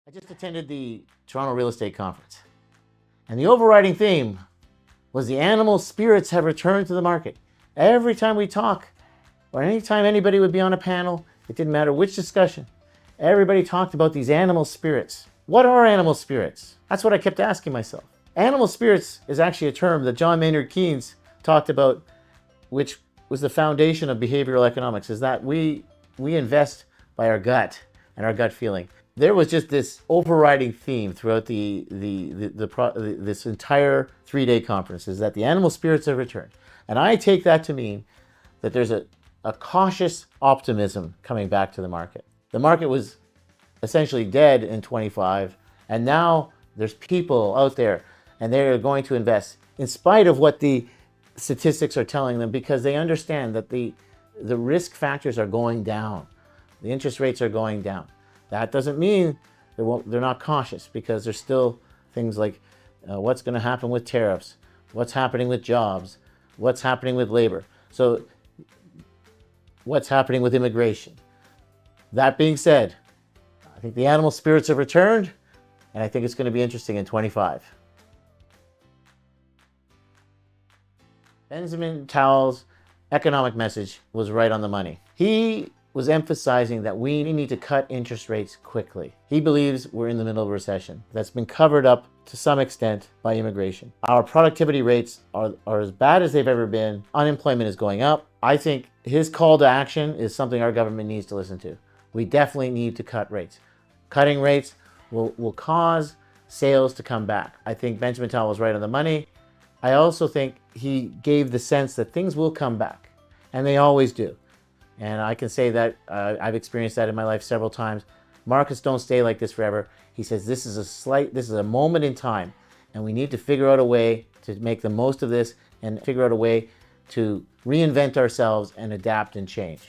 I just attended the Toronto Real Estate Conference, and the overriding theme was the animal spirits have returned to the market. Every time we talk, or anytime anybody would be on a panel, it didn't matter which discussion, everybody talked about these animal spirits. What are animal spirits? That's what I kept asking myself. Animal spirits is actually a term that John Maynard Keynes talked about, which was the foundation of behavioral economics, is that we invest by our gut and our gut feeling. There was just this overriding theme throughout this entire 3-day conference, is that the animal spirits have returned. And I take that to mean that there's a cautious optimism coming back to the market. The market was essentially dead in 25, and now there's people out there and they're going to invest in spite of what the statistics are telling them, because they understand that the risk factors are going down. The interest rates are going down. That doesn't mean they're not cautious, because there's still things like what's going to happen with tariffs, what's happening with jobs, what's happening with labor, so what's happening with immigration. That being said, I think the animal spirits have returned, and I think it's going to be interesting in 25. Benjamin Tal's economic message was right on the money. He was emphasizing that we need to cut interest rates quickly. He believes we're in the middle of a recession that's been covered up to some extent by immigration. Our productivity rates are as bad as they've ever been. Unemployment is going up. I think his call to action is something our government needs to listen to. We definitely need to cut rates. Cutting rates will cause sales to come back. I think Benjamin Tal was right on the money. I also think he gave the sense that things will come back, and they always do. And I can say that I've experienced that in my life several times. Markets don't stay like this forever. He says this is a moment in time, and we need to figure out a way to make the most of this and figure out a way to reinvent ourselves and adapt and change.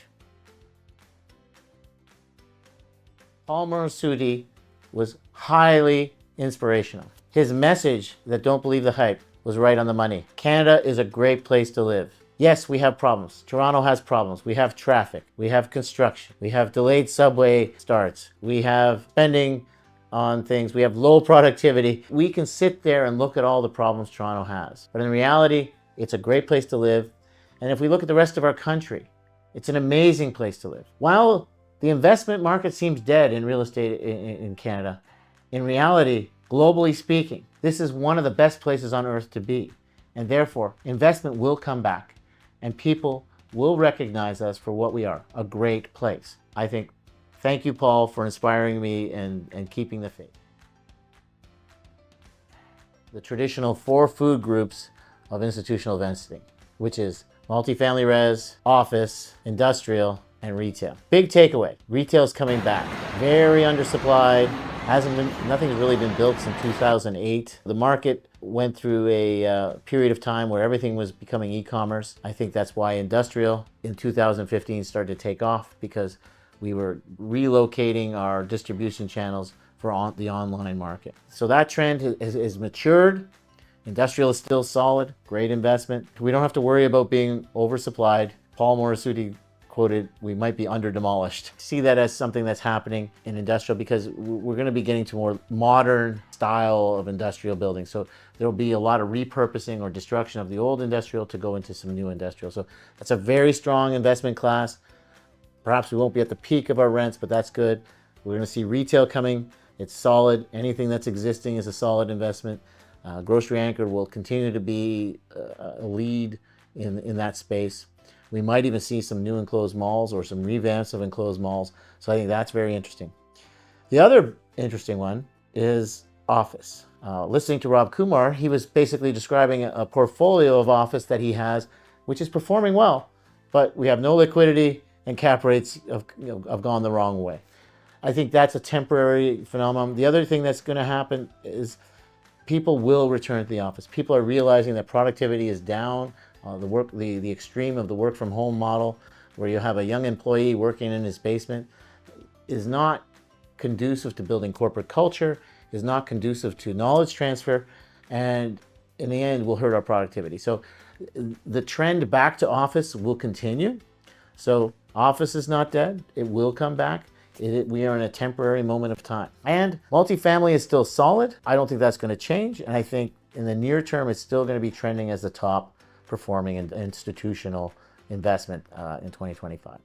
Paul Morassutti was highly inspirational. His message that don't believe the hype was right on the money. Canada is a great place to live. Yes, we have problems. Toronto has problems. We have traffic. We have construction. We have delayed subway starts. We have spending on things. We have low productivity. We can sit there and look at all the problems Toronto has. But in reality, it's a great place to live. And if we look at the rest of our country, it's an amazing place to live. While the investment market seems dead in real estate in Canada, in reality, globally speaking, this is one of the best places on earth to be. And therefore, investment will come back, and people will recognize us for what we are, a great place. I think, thank you, Paul, for inspiring me and keeping the faith. The traditional 4 food groups of institutional investing, which is multifamily res, office, industrial, and retail. Big takeaway, retail is coming back. Very undersupplied. Nothing's really been built since 2008. The market went through a period of time where everything was becoming e-commerce. I think that's why industrial in 2015 started to take off, because we were relocating our distribution channels for the online market. So that trend has matured. Industrial is still solid, great investment. We don't have to worry about being oversupplied. Paul Morassutti quoted, we might be under demolished. See that as something that's happening in industrial, because we're going to be getting to more modern style of industrial buildings. So there'll be a lot of repurposing or destruction of the old industrial to go into some new industrial. So that's a very strong investment class. Perhaps we won't be at the peak of our rents, but that's good. We're going to see retail coming. It's solid. Anything that's existing is a solid investment. Grocery anchored will continue to be a lead in that space. We might even see some new enclosed malls or some revamps of enclosed malls. So I think that's very interesting. The other interesting one is office. Listening to Rob Kumer, he was basically describing a portfolio of office that he has, which is performing well, but we have no liquidity and cap rates have gone the wrong way. I think that's a temporary phenomenon. The other thing that's going to happen is people will return to the office. People are realizing that productivity is down. The extreme of the work from home model, where you have a young employee working in his basement, is not conducive to building corporate culture, is not conducive to knowledge transfer, and in the end will hurt our productivity. So the trend back to office will continue. So office is not dead. It will come back. We are in a temporary moment of time. And multifamily is still solid. I don't think that's going to change. And I think in the near term, it's still going to be trending as the top performing institutional investment in 2025.